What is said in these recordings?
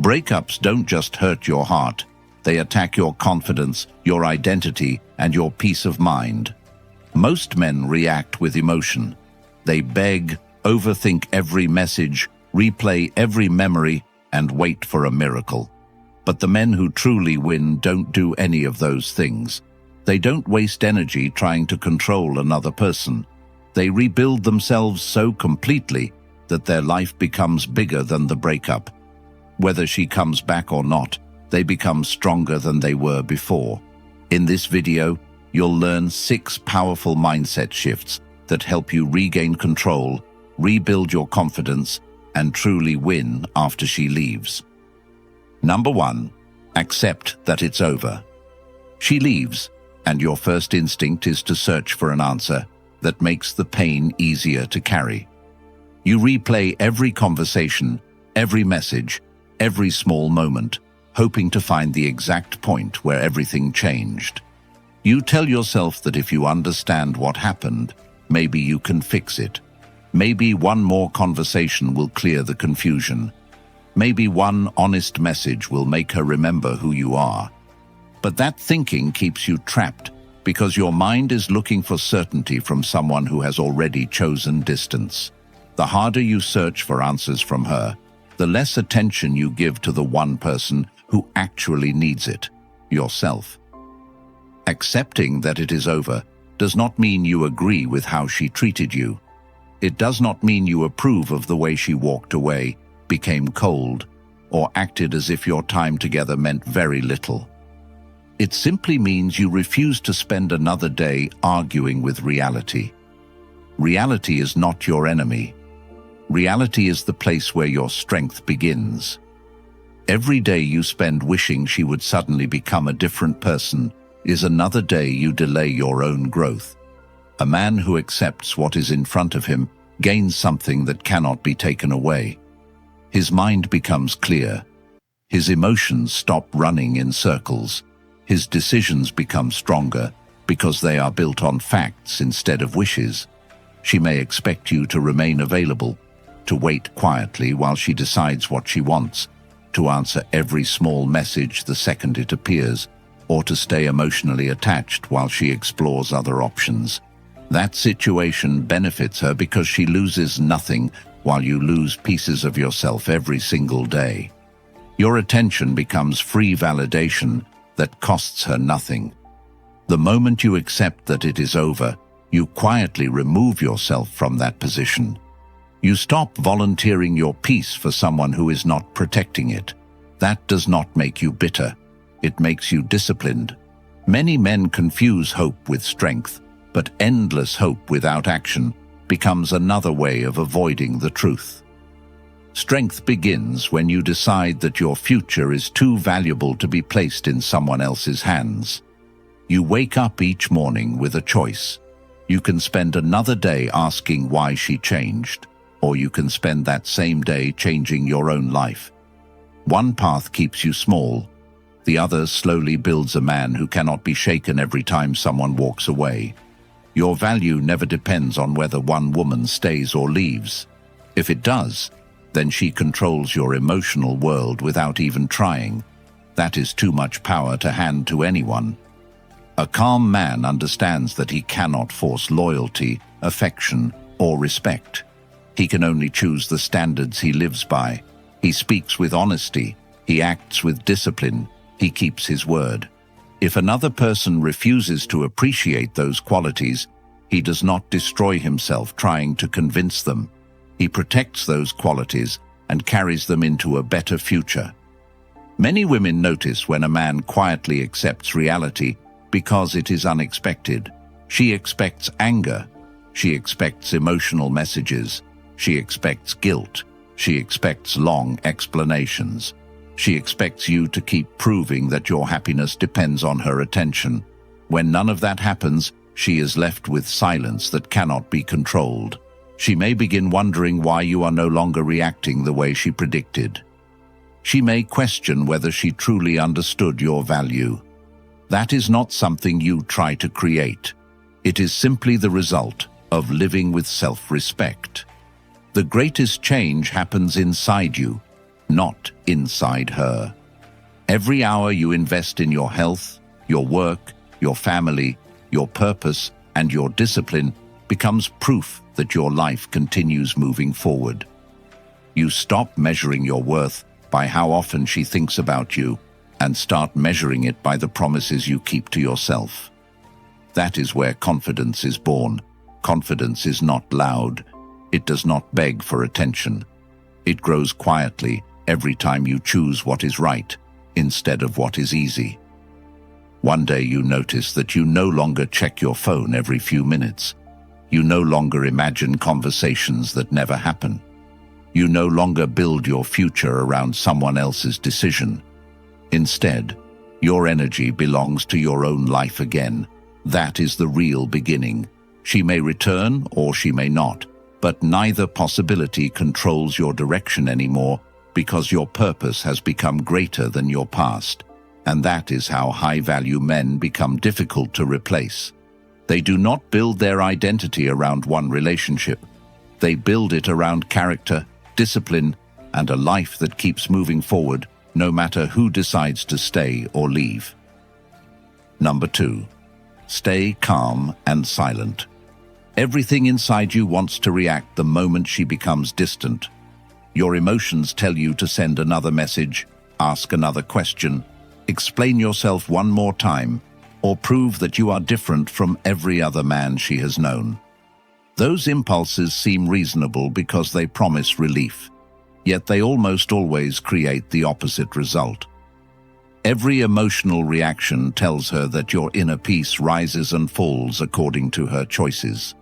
Breakups don't just hurt your heart, they attack your confidence, your identity, and your peace of mind. Most men react with emotion. They beg, overthink every message, replay every memory, and wait for a miracle. But the men who truly win don't do any of those things. They don't waste energy trying to control another person. They rebuild themselves so completely that their life becomes bigger than the breakup. Whether she comes back or not, they become stronger than they were before. In this video, you'll learn 6 powerful mindset shifts that help you regain control, rebuild your confidence, and truly win after she leaves. Number 1. Accept that it's over. She leaves, and your first instinct is to search for an answer that makes the pain easier to carry. You replay every conversation, every message, every small moment, hoping to find the exact point where everything changed. You tell yourself that if you understand what happened, maybe you can fix it. Maybe one more conversation will clear the confusion. Maybe one honest message will make her remember who you are. But that thinking keeps you trapped because your mind is looking for certainty from someone who has already chosen distance. The harder you search for answers from her, the less attention you give to the one person who actually needs it, yourself. Accepting that it is over does not mean you agree with how she treated you. It does not mean you approve of the way she walked away, became cold, or acted as if your time together meant very little. It simply means you refuse to spend another day arguing with reality. Reality is not your enemy. Reality is the place where your strength begins. Every day you spend wishing she would suddenly become a different person is another day you delay your own growth. A man who accepts what is in front of him gains something that cannot be taken away. His mind becomes clear. His emotions stop running in circles. His decisions become stronger because they are built on facts instead of wishes. She may expect you to remain available, to wait quietly while she decides what she wants, to answer every small message the second it appears, or to stay emotionally attached while she explores other options. That situation benefits her because she loses nothing while you lose pieces of yourself every single day. Your attention becomes free validation that costs her nothing. The moment you accept that it is over, you quietly remove yourself from that position. You stop volunteering your peace for someone who is not protecting it. That does not make you bitter. It makes you disciplined. Many men confuse hope with strength, but endless hope without action becomes another way of avoiding the truth. Strength begins when you decide that your future is too valuable to be placed in someone else's hands. You wake up each morning with a choice. You can spend another day asking why she changed, or you can spend that same day changing your own life. One path keeps you small. The other slowly builds a man who cannot be shaken every time someone walks away. Your value never depends on whether one woman stays or leaves. If it does, then she controls your emotional world without even trying. That is too much power to hand to anyone. A calm man understands that he cannot force loyalty, affection, or respect. He can only choose the standards he lives by. He speaks with honesty. He acts with discipline. He keeps his word. If another person refuses to appreciate those qualities, he does not destroy himself trying to convince them. He protects those qualities and carries them into a better future. Many women notice when a man quietly accepts reality because it is unexpected. She expects anger. She expects emotional messages. She expects guilt. She expects long explanations. She expects you to keep proving that your happiness depends on her attention. When none of that happens, she is left with silence that cannot be controlled. She may begin wondering why you are no longer reacting the way she predicted. She may question whether she truly understood your value. That is not something you try to create. It is simply the result of living with self-respect. The greatest change happens inside you. not inside her. Every hour you invest in your health, your work, your family, your purpose, and your discipline becomes proof that your life continues moving forward. You stop measuring your worth by how often she thinks about you and start measuring it by the promises you keep to yourself. That is where confidence is born. Confidence is not loud. It does not beg for attention. It grows quietly every time you choose what is right instead of what is easy. One day you notice that you no longer check your phone every few minutes. You no longer imagine conversations that never happen. You no longer build your future around someone else's decision. Instead, your energy belongs to your own life again. That is the real beginning. She may return or she may not, but neither possibility controls your direction anymore because your purpose has become greater than your past. And that is how high-value men become difficult to replace. They do not build their identity around one relationship. They build it around character, discipline, and a life that keeps moving forward no matter who decides to stay or leave. Number 2. Stay calm and silent. Everything inside you wants to react the moment she becomes distant. Your emotions tell you to send another message, ask another question, explain yourself one more time, or prove that you are different from every other man she has known. Those impulses seem reasonable because they promise relief, yet they almost always create the opposite result. Every emotional reaction tells her that your inner peace rises and falls according to her choices.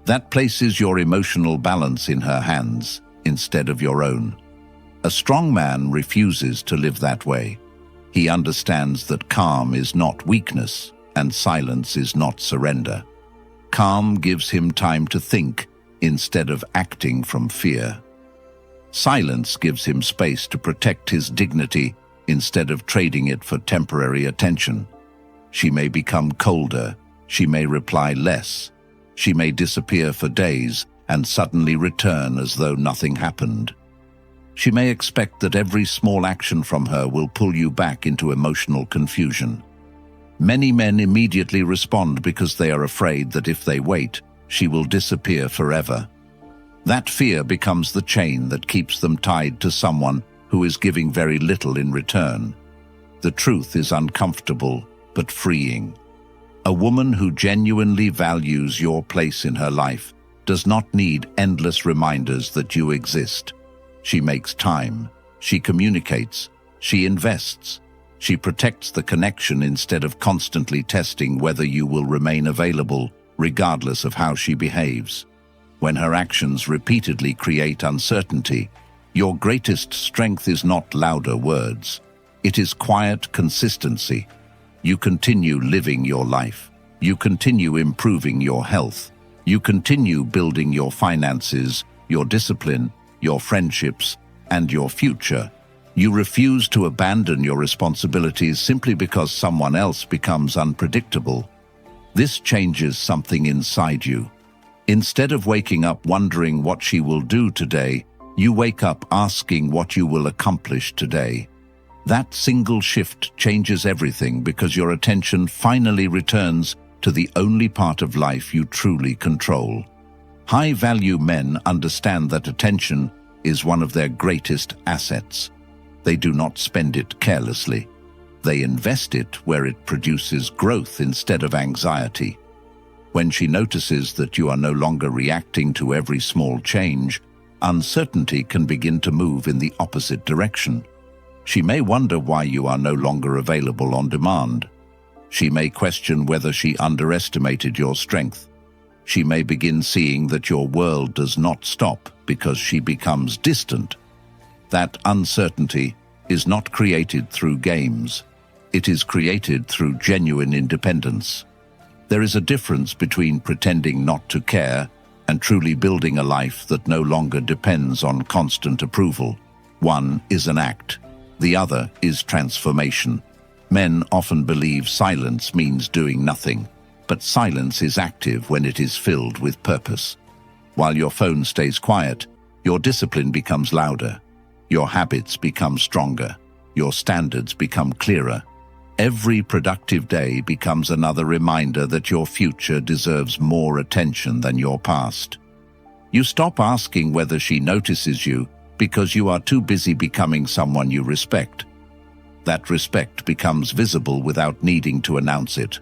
That places your emotional balance in her hands instead of your own. A strong man refuses to live that way. He understands that calm is not weakness and silence is not surrender. Calm gives him time to think instead of acting from fear. Silence gives him space to protect his dignity instead of trading it for temporary attention. She may become colder, she may reply less, she may disappear for days and suddenly return as though nothing happened. She may expect that every small action from her will pull you back into emotional confusion. Many men immediately respond because they are afraid that if they wait, she will disappear forever. That fear becomes the chain that keeps them tied to someone who is giving very little in return. The truth is uncomfortable, but freeing. A woman who genuinely values your place in her life does not need endless reminders that you exist. She makes time, she communicates, she invests, she protects the connection instead of constantly testing whether you will remain available, regardless of how she behaves. When her actions repeatedly create uncertainty, your greatest strength is not louder words. It is quiet consistency. You continue living your life. You continue improving your health. You continue building your finances, your discipline, your friendships, and your future. You refuse to abandon your responsibilities simply because someone else becomes unpredictable. This changes something inside you. Instead of waking up wondering what she will do today, you wake up asking what you will accomplish today. That single shift changes everything because your attention finally returns to the only part of life you truly control. High-value men understand that attention is one of their greatest assets. They do not spend it carelessly. They invest it where it produces growth instead of anxiety. When she notices that you are no longer reacting to every small change, uncertainty can begin to move in the opposite direction. She may wonder why you are no longer available on demand. She may question whether she underestimated your strength. She may begin seeing that your world does not stop because she becomes distant. That uncertainty is not created through games. It is created through genuine independence. There is a difference between pretending not to care and truly building a life that no longer depends on constant approval. One is an act. The other is transformation. Men often believe silence means doing nothing, but silence is active when it is filled with purpose. While your phone stays quiet, your discipline becomes louder. Your habits become stronger. Your standards become clearer. Every productive day becomes another reminder that your future deserves more attention than your past. You stop asking whether she notices you because you are too busy becoming someone you respect. That respect becomes visible without needing to announce it.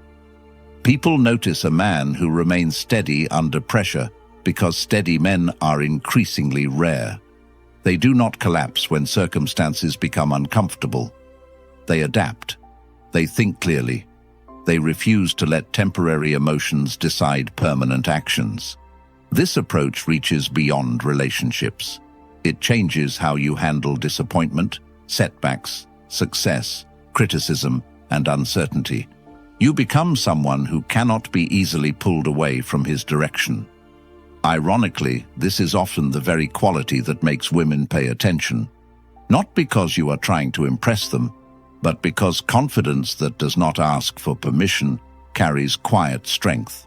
People notice a man who remains steady under pressure because steady men are increasingly rare. They do not collapse when circumstances become uncomfortable. They adapt. They think clearly. They refuse to let temporary emotions decide permanent actions. This approach reaches beyond relationships. It changes how you handle disappointment, setbacks, success, criticism, and uncertainty. You become someone who cannot be easily pulled away from his direction. Ironically, this is often the very quality that makes women pay attention. Not because you are trying to impress them, but because confidence that does not ask for permission carries quiet strength.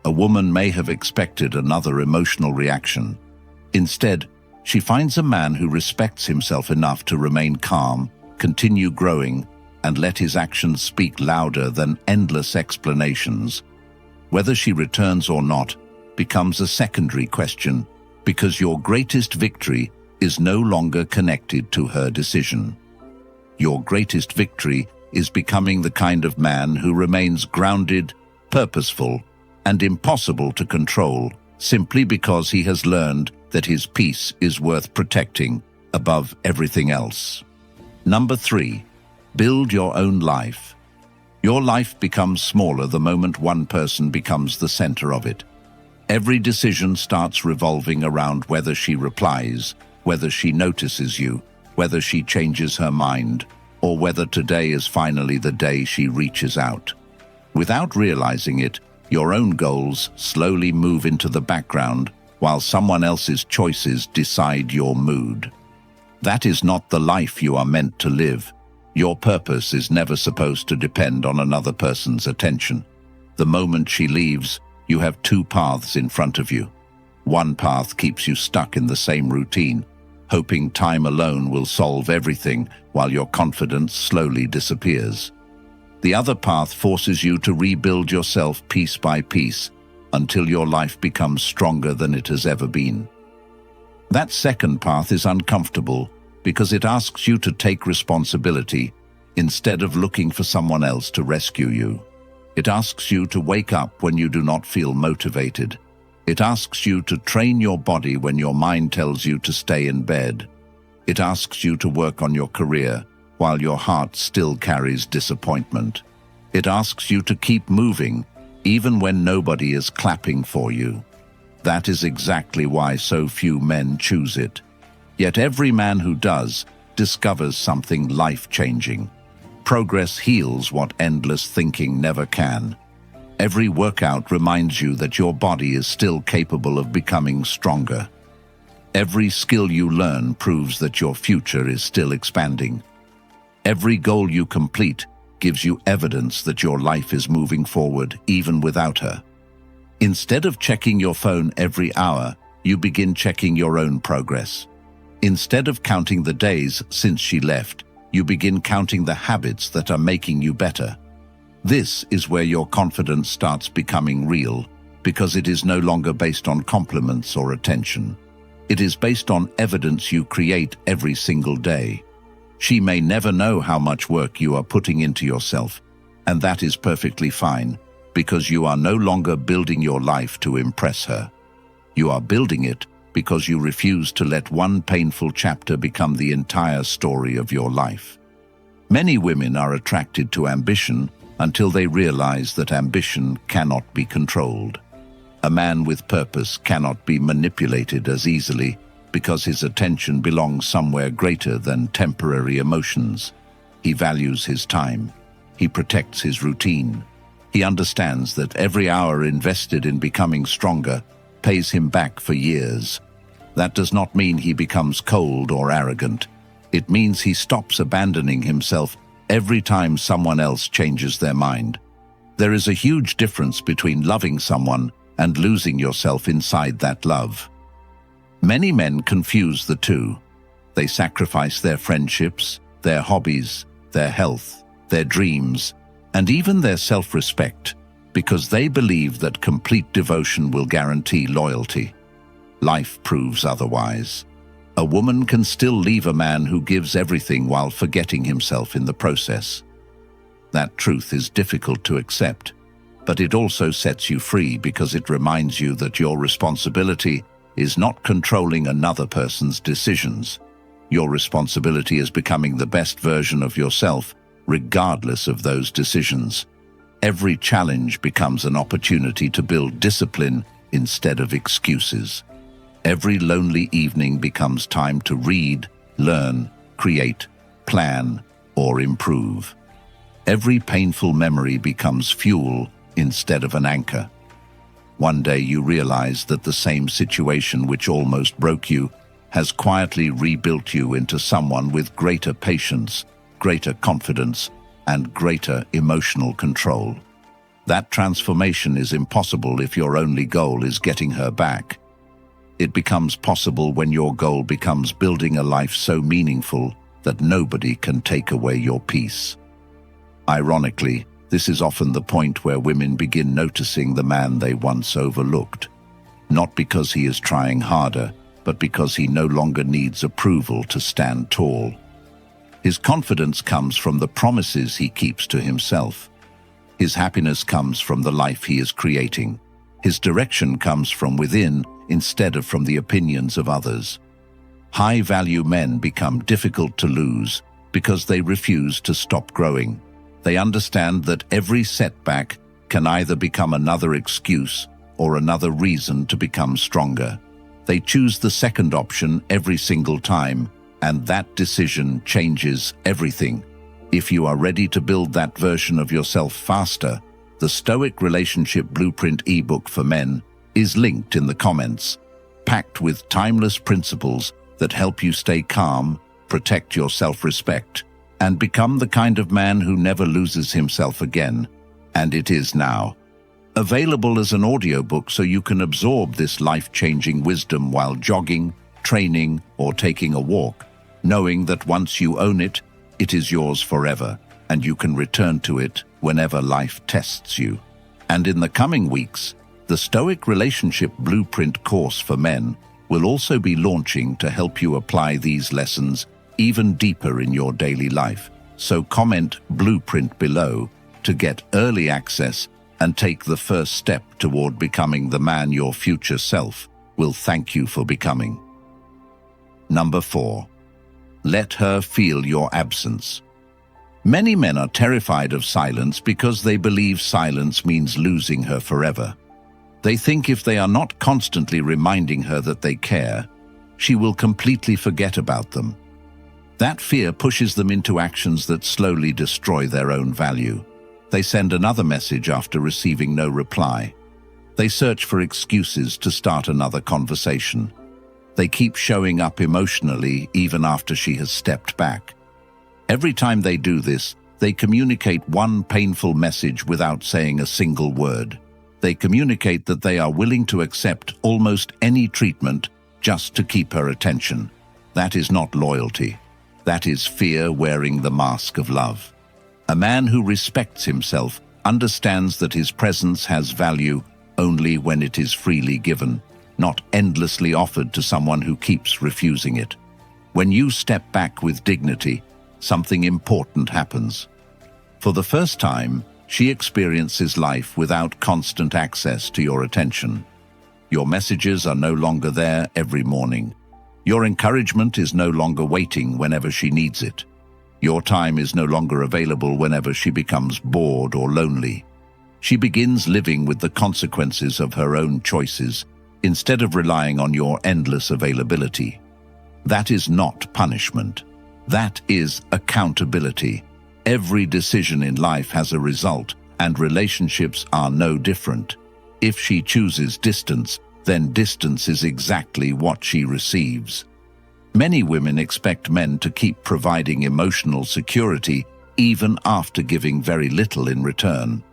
A woman may have expected another emotional reaction. Instead, she finds a man who respects himself enough to remain calm, continue growing, and let his actions speak louder than endless explanations. Whether she returns or not becomes a secondary question, because your greatest victory is no longer connected to her decision. Your greatest victory is becoming the kind of man who remains grounded, purposeful, and impossible to control simply because he has learned that his peace is worth protecting above everything else. Number 3, build your own life. Your life becomes smaller the moment one person becomes the center of it. Every decision starts revolving around whether she replies, whether she notices you, whether she changes her mind, or whether today is finally the day she reaches out. Without realizing it, your own goals slowly move into the background while someone else's choices decide your mood. That is not the life you are meant to live. Your purpose is never supposed to depend on another person's attention. The moment she leaves, you have 2 paths in front of you. One path keeps you stuck in the same routine, hoping time alone will solve everything while your confidence slowly disappears. The other path forces you to rebuild yourself piece by piece until your life becomes stronger than it has ever been. That second path is uncomfortable because it asks you to take responsibility instead of looking for someone else to rescue you. It asks you to wake up when you do not feel motivated. It asks you to train your body when your mind tells you to stay in bed. It asks you to work on your career while your heart still carries disappointment. It asks you to keep moving even when nobody is clapping for you. That is exactly why so few men choose it. Yet every man who does discovers something life-changing. Progress heals what endless thinking never can. Every workout reminds you that your body is still capable of becoming stronger. Every skill you learn proves that your future is still expanding. Every goal you complete gives you evidence that your life is moving forward even without her. Instead of checking your phone every hour, you begin checking your own progress. Instead of counting the days since she left, you begin counting the habits that are making you better. This is where your confidence starts becoming real, because it is no longer based on compliments or attention. It is based on evidence you create every single day. She may never know how much work you are putting into yourself, and that is perfectly fine, because you are no longer building your life to impress her. You are building it because you refuse to let one painful chapter become the entire story of your life. Many women are attracted to ambition until they realize that ambition cannot be controlled. A man with purpose cannot be manipulated as easily because his attention belongs somewhere greater than temporary emotions. He values his time. He protects his routine. He understands that every hour invested in becoming stronger pays him back for years. That does not mean he becomes cold or arrogant. It means he stops abandoning himself every time someone else changes their mind. There is a huge difference between loving someone and losing yourself inside that love. Many men confuse the two. They sacrifice their friendships, their hobbies, their health, their dreams, and even their self-respect, because they believe that complete devotion will guarantee loyalty. Life proves otherwise. A woman can still leave a man who gives everything while forgetting himself in the process. That truth is difficult to accept, but it also sets you free because it reminds you that your responsibility is not controlling another person's decisions. Your responsibility is becoming the best version of yourself, regardless of those decisions. Every challenge becomes an opportunity to build discipline instead of excuses. Every lonely evening becomes time to read, learn, create, plan, or improve. Every painful memory becomes fuel instead of an anchor. One day you realize that the same situation which almost broke you has quietly rebuilt you into someone with greater patience, greater confidence, and greater emotional control. That transformation is impossible if your only goal is getting her back. It becomes possible when your goal becomes building a life so meaningful that nobody can take away your peace. Ironically, this is often the point where women begin noticing the man they once overlooked. Not because he is trying harder, but because he no longer needs approval to stand tall. His confidence comes from the promises he keeps to himself. His happiness comes from the life he is creating. His direction comes from within instead of from the opinions of others. High-value men become difficult to lose because they refuse to stop growing. They understand that every setback can either become another excuse or another reason to become stronger. They choose the second option every single time, and that decision changes everything. If you are ready to build that version of yourself faster, the Stoic Relationship Blueprint ebook for men is linked in the comments, packed with timeless principles that help you stay calm, protect your self-respect, and become the kind of man who never loses himself again. And it is now available as an audiobook so you can absorb this life-changing wisdom while jogging, training, or taking a walk, knowing that once you own it, it is yours forever, and you can return to it whenever life tests you. And in the coming weeks, the Stoic Relationship Blueprint course for men will also be launching to help you apply these lessons even deeper in your daily life. So comment Blueprint below to get early access and take the first step toward becoming the man your future self will thank you for becoming. Number 4. Let her feel your absence. Many men are terrified of silence because they believe silence means losing her forever. They think if they are not constantly reminding her that they care, she will completely forget about them. That fear pushes them into actions that slowly destroy their own value. They send another message after receiving no reply. They search for excuses to start another conversation. They keep showing up emotionally even after she has stepped back. Every time they do this, they communicate one painful message without saying a single word. They communicate that they are willing to accept almost any treatment just to keep her attention. That is not loyalty. That is fear wearing the mask of love. A man who respects himself understands that his presence has value only when it is freely given, not endlessly offered to someone who keeps refusing it. When you step back with dignity, something important happens. For the first time, she experiences life without constant access to your attention. Your messages are no longer there every morning. Your encouragement is no longer waiting whenever she needs it. Your time is no longer available whenever she becomes bored or lonely. She begins living with the consequences of her own choices instead of relying on your endless availability. That is not punishment. That is accountability. Every decision in life has a result, and relationships are no different. If she chooses distance, then distance is exactly what she receives. Many women expect men to keep providing emotional security even after giving very little in return.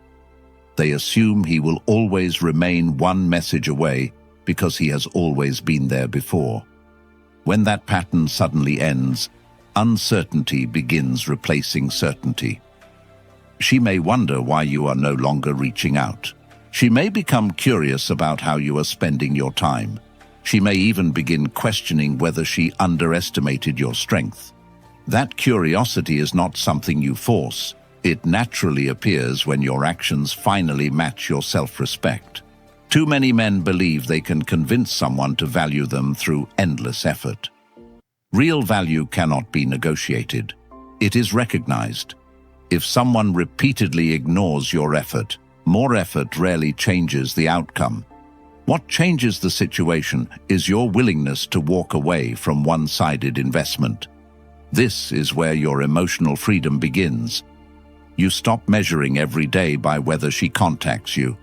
They assume he will always remain one message away because he has always been there before. When that pattern suddenly ends, uncertainty begins replacing certainty. She may wonder why you are no longer reaching out. She may become curious about how you are spending your time. She may even begin questioning whether she underestimated your strength. That curiosity is not something you force. It naturally appears when your actions finally match your self-respect. Too many men believe they can convince someone to value them through endless effort. Real value cannot be negotiated. It is recognized. If someone repeatedly ignores your effort, more effort rarely changes the outcome. What changes the situation is your willingness to walk away from one-sided investment. This is where your emotional freedom begins. You stop measuring every day by whether she contacts you.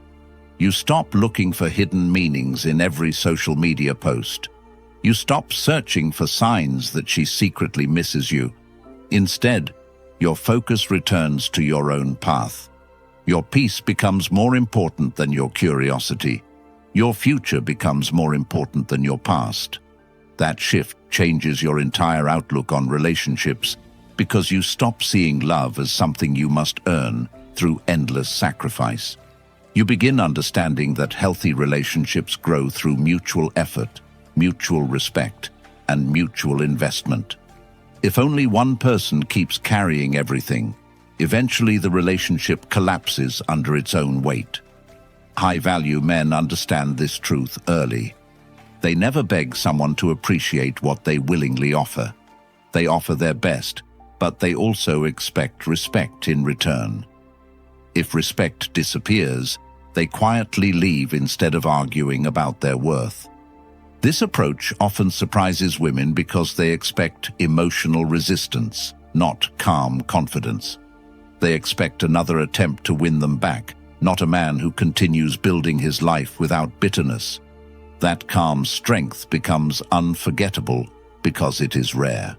You stop looking for hidden meanings in every social media post. You stop searching for signs that she secretly misses you. Instead, your focus returns to your own path. Your peace becomes more important than your curiosity. Your future becomes more important than your past. That shift changes your entire outlook on relationships because you stop seeing love as something you must earn through endless sacrifice. You begin understanding that healthy relationships grow through mutual effort, mutual respect, and mutual investment. If only one person keeps carrying everything, eventually the relationship collapses under its own weight. High-value men understand this truth early. They never beg someone to appreciate what they willingly offer. They offer their best, but they also expect respect in return. If respect disappears, they quietly leave instead of arguing about their worth. This approach often surprises women because they expect emotional resistance, not calm confidence. They expect another attempt to win them back, not a man who continues building his life without bitterness. That calm strength becomes unforgettable because it is rare.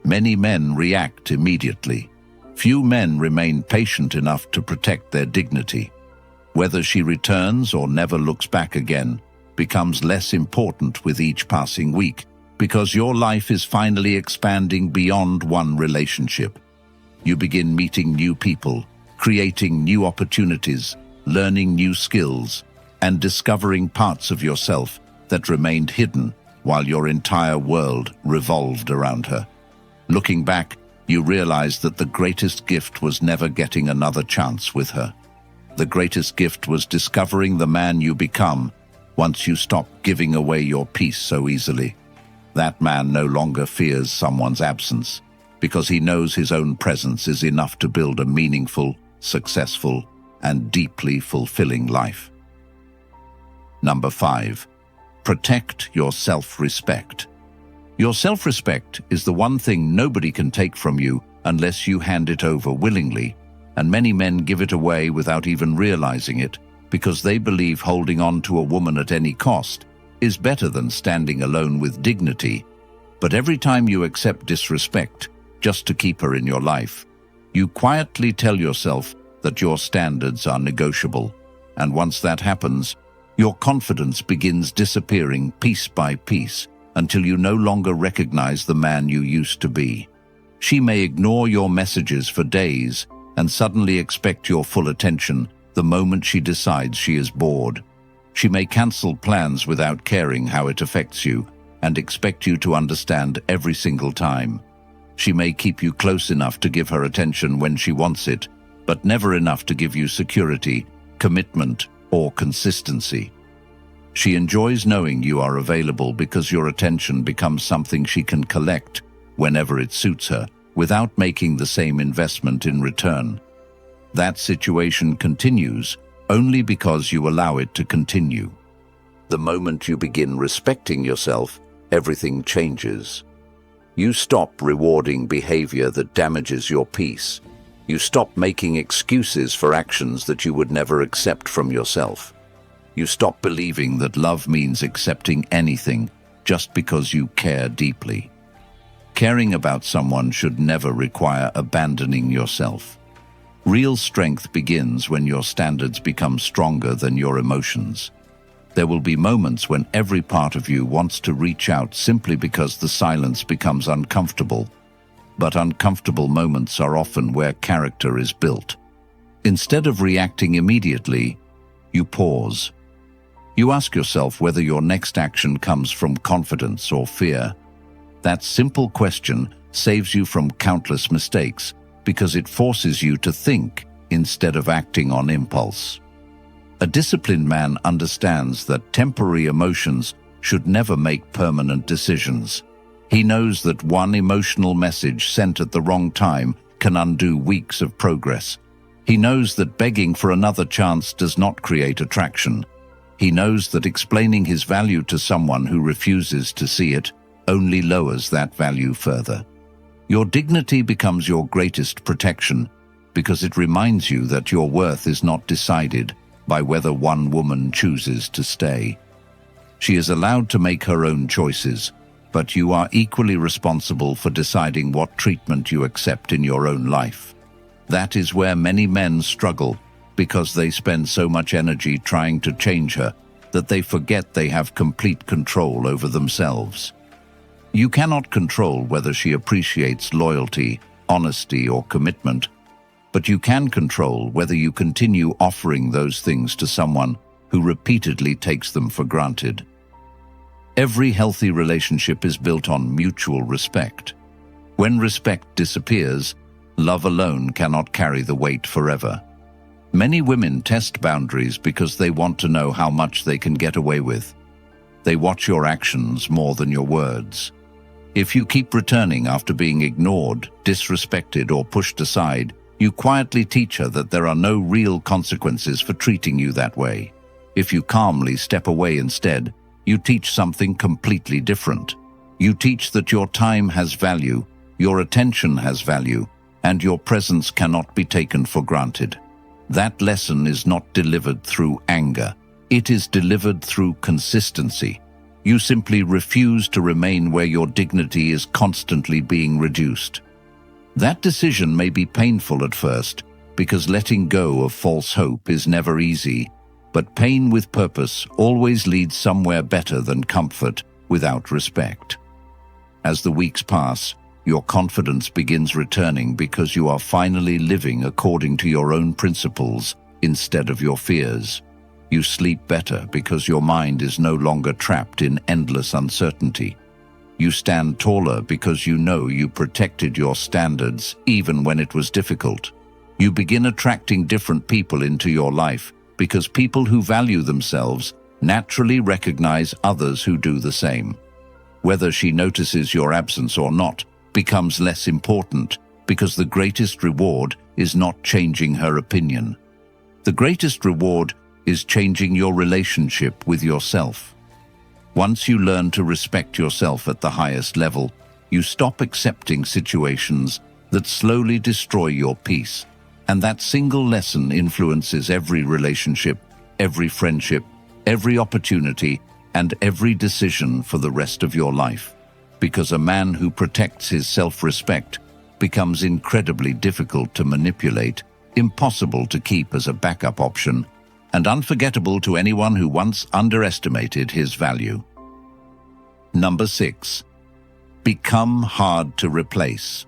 Many men react immediately. Few men remain patient enough to protect their dignity. Whether she returns or never looks back again becomes less important with each passing week because your life is finally expanding beyond one relationship. You begin meeting new people, creating new opportunities, learning new skills, and discovering parts of yourself that remained hidden while your entire world revolved around her. Looking back, you realize that the greatest gift was never getting another chance with her. The greatest gift was discovering the man you become once you stop giving away your peace so easily. That man no longer fears someone's absence because he knows his own presence is enough to build a meaningful, successful, and deeply fulfilling life. Number 5. Protect your self-respect. Your self-respect is the one thing nobody can take from you unless you hand it over willingly, and many men give it away without even realizing it because they believe holding on to a woman at any cost is better than standing alone with dignity. But every time you accept disrespect just to keep her in your life, you quietly tell yourself that your standards are negotiable. And once that happens, your confidence begins disappearing piece by piece until you no longer recognize the man you used to be. She may ignore your messages for days and suddenly expect your full attention the moment she decides she is bored. She may cancel plans without caring how it affects you and expect you to understand every single time. She may keep you close enough to give her attention when she wants it, but never enough to give you security, commitment, or consistency. She enjoys knowing you are available because your attention becomes something she can collect whenever it suits her, without making the same investment in return. That situation continues only because you allow it to continue. The moment you begin respecting yourself, everything changes. You stop rewarding behavior that damages your peace. You stop making excuses for actions that you would never accept from yourself. You stop believing that love means accepting anything just because you care deeply. Caring about someone should never require abandoning yourself. Real strength begins when your standards become stronger than your emotions. There will be moments when every part of you wants to reach out simply because the silence becomes uncomfortable. But uncomfortable moments are often where character is built. Instead of reacting immediately, you pause. You ask yourself whether your next action comes from confidence or fear. That simple question saves you from countless mistakes because it forces you to think instead of acting on impulse. A disciplined man understands that temporary emotions should never make permanent decisions. He knows that one emotional message sent at the wrong time can undo weeks of progress. He knows that begging for another chance does not create attraction. He knows that explaining his value to someone who refuses to see it only lowers that value further. Your dignity becomes your greatest protection because it reminds you that your worth is not decided by whether one woman chooses to stay. She is allowed to make her own choices, but you are equally responsible for deciding what treatment you accept in your own life. That is where many men struggle because they spend so much energy trying to change her that they forget they have complete control over themselves. You cannot control whether she appreciates loyalty, honesty, or commitment, but you can control whether you continue offering those things to someone who repeatedly takes them for granted. Every healthy relationship is built on mutual respect. When respect disappears, love alone cannot carry the weight forever. Many women test boundaries because they want to know how much they can get away with. They watch your actions more than your words. If you keep returning after being ignored, disrespected, or pushed aside, you quietly teach her that there are no real consequences for treating you that way. If you calmly step away instead, you teach something completely different. You teach that your time has value, your attention has value, and your presence cannot be taken for granted. That lesson is not delivered through anger. It is delivered through consistency. You simply refuse to remain where your dignity is constantly being reduced. That decision may be painful at first, because letting go of false hope is never easy, but pain with purpose always leads somewhere better than comfort without respect. As the weeks pass, your confidence begins returning because you are finally living according to your own principles instead of your fears. You sleep better because your mind is no longer trapped in endless uncertainty. You stand taller because you know you protected your standards even when it was difficult. You begin attracting different people into your life because people who value themselves naturally recognize others who do the same. Whether she notices your absence or not becomes less important because the greatest reward is not changing her opinion. The greatest reward is changing your relationship with yourself. Once you learn to respect yourself at the highest level, you stop accepting situations that slowly destroy your peace. And that single lesson influences every relationship, every friendship, every opportunity, and every decision for the rest of your life. Because a man who protects his self-respect becomes incredibly difficult to manipulate, impossible to keep as a backup option, and unforgettable to anyone who once underestimated his value. Number 6. Become hard to replace.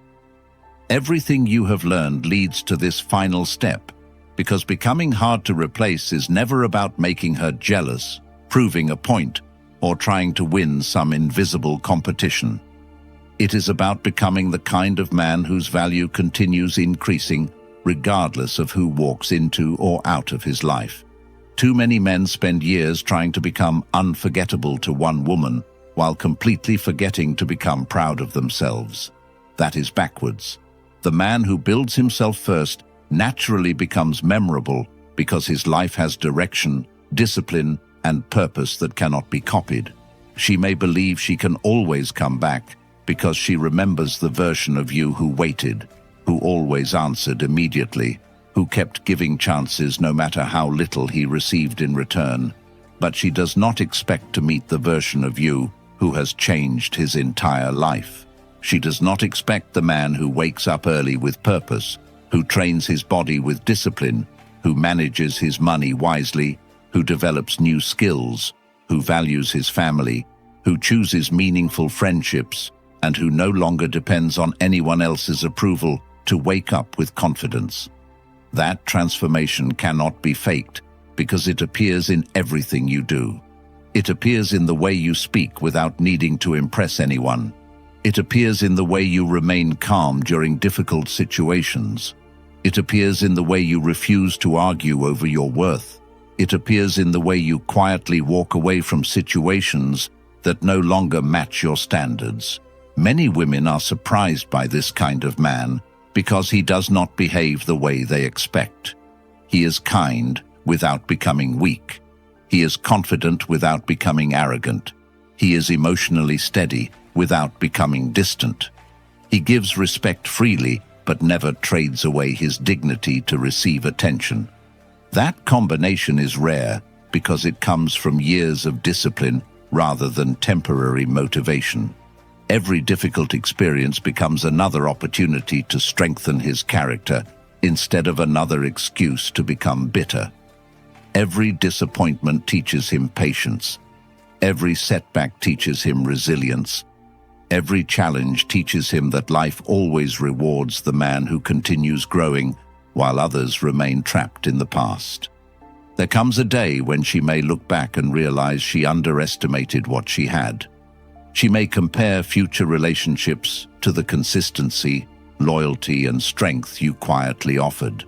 Everything you have learned leads to this final step, because becoming hard to replace is never about making her jealous, proving a point, or trying to win some invisible competition. It is about becoming the kind of man whose value continues increasing regardless of who walks into or out of his life. Too many men spend years trying to become unforgettable to one woman while completely forgetting to become proud of themselves. That is backwards. The man who builds himself first naturally becomes memorable because his life has direction, discipline, and purpose that cannot be copied. She may believe she can always come back because she remembers the version of you who waited, who always answered immediately, who kept giving chances no matter how little he received in return. But she does not expect to meet the version of you who has changed his entire life. She does not expect the man who wakes up early with purpose, who trains his body with discipline, who manages his money wisely, who develops new skills, who values his family, who chooses meaningful friendships, and who no longer depends on anyone else's approval to wake up with confidence. That transformation cannot be faked because it appears in everything you do. It appears in the way you speak without needing to impress anyone. It appears in the way you remain calm during difficult situations. It appears in the way you refuse to argue over your worth. It appears in the way you quietly walk away from situations that no longer match your standards. Many women are surprised by this kind of man because he does not behave the way they expect. He is kind without becoming weak. He is confident without becoming arrogant. He is emotionally steady without becoming distant. He gives respect freely but never trades away his dignity to receive attention. That combination is rare because it comes from years of discipline rather than temporary motivation. Every difficult experience becomes another opportunity to strengthen his character instead of another excuse to become bitter. Every disappointment teaches him patience. Every setback teaches him resilience. Every challenge teaches him that life always rewards the man who continues growing while others remain trapped in the past. There comes a day when she may look back and realize she underestimated what she had. She may compare future relationships to the consistency, loyalty, and strength you quietly offered.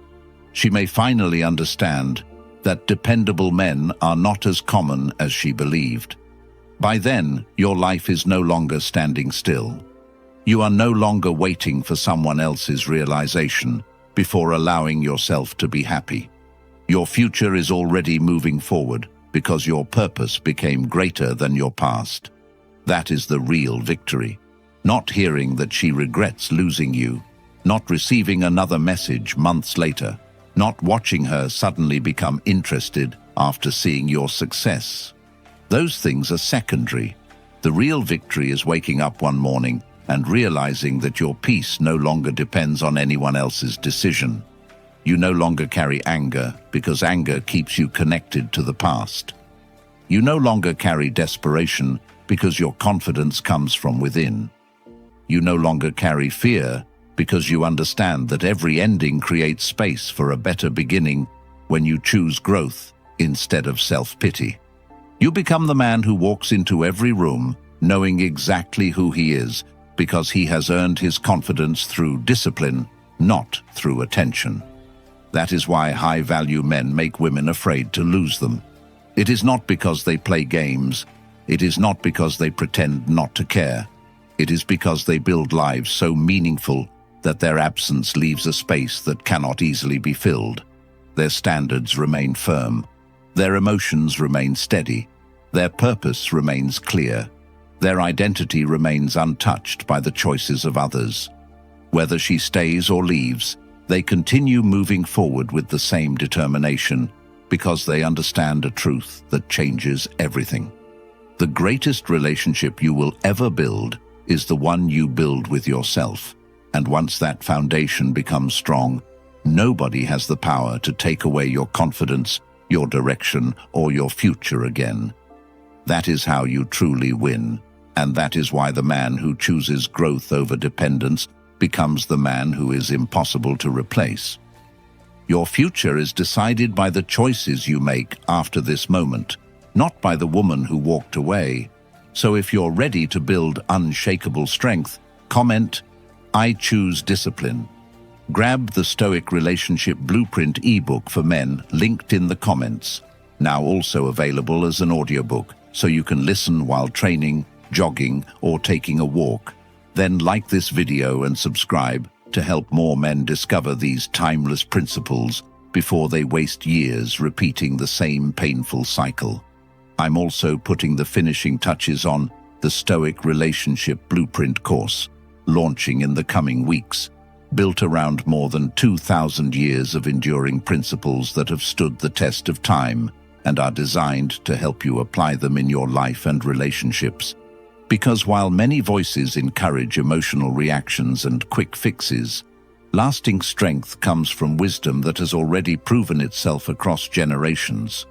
She may finally understand that dependable men are not as common as she believed. By then, your life is no longer standing still. You are no longer waiting for someone else's realization before allowing yourself to be happy. Your future is already moving forward because your purpose became greater than your past. That is the real victory. Not hearing that she regrets losing you, not receiving another message months later, not watching her suddenly become interested after seeing your success. Those things are secondary. The real victory is waking up one morning and realizing that your peace no longer depends on anyone else's decision. You no longer carry anger because anger keeps you connected to the past. You no longer carry desperation because your confidence comes from within. You no longer carry fear because you understand that every ending creates space for a better beginning when you choose growth instead of self-pity. You become the man who walks into every room knowing exactly who he is because he has earned his confidence through discipline, not through attention. That is why high-value men make women afraid to lose them. It is not because they play games. It is not because they pretend not to care. It is because they build lives so meaningful that their absence leaves a space that cannot easily be filled. Their standards remain firm. Their emotions remain steady. Their purpose remains clear. Their identity remains untouched by the choices of others. Whether she stays or leaves, they continue moving forward with the same determination because they understand a truth that changes everything. The greatest relationship you will ever build is the one you build with yourself. And once that foundation becomes strong, nobody has the power to take away your confidence, your direction, or your future again. That is how you truly win, and that is why the man who chooses growth over dependence becomes the man who is impossible to replace. Your future is decided by the choices you make after this moment, not by the woman who walked away. So if you're ready to build unshakable strength, comment, "I choose discipline." Grab the Stoic Relationship Blueprint ebook for men linked in the comments, now also available as an audiobook, so you can listen while training, jogging, or taking a walk. Then like this video and subscribe to help more men discover these timeless principles before they waste years repeating the same painful cycle. I'm also putting the finishing touches on the Stoic Relationship Blueprint course, launching in the coming weeks, built around more than 2,000 years of enduring principles that have stood the test of time and are designed to help you apply them in your life and relationships. Because while many voices encourage emotional reactions and quick fixes, lasting strength comes from wisdom that has already proven itself across generations.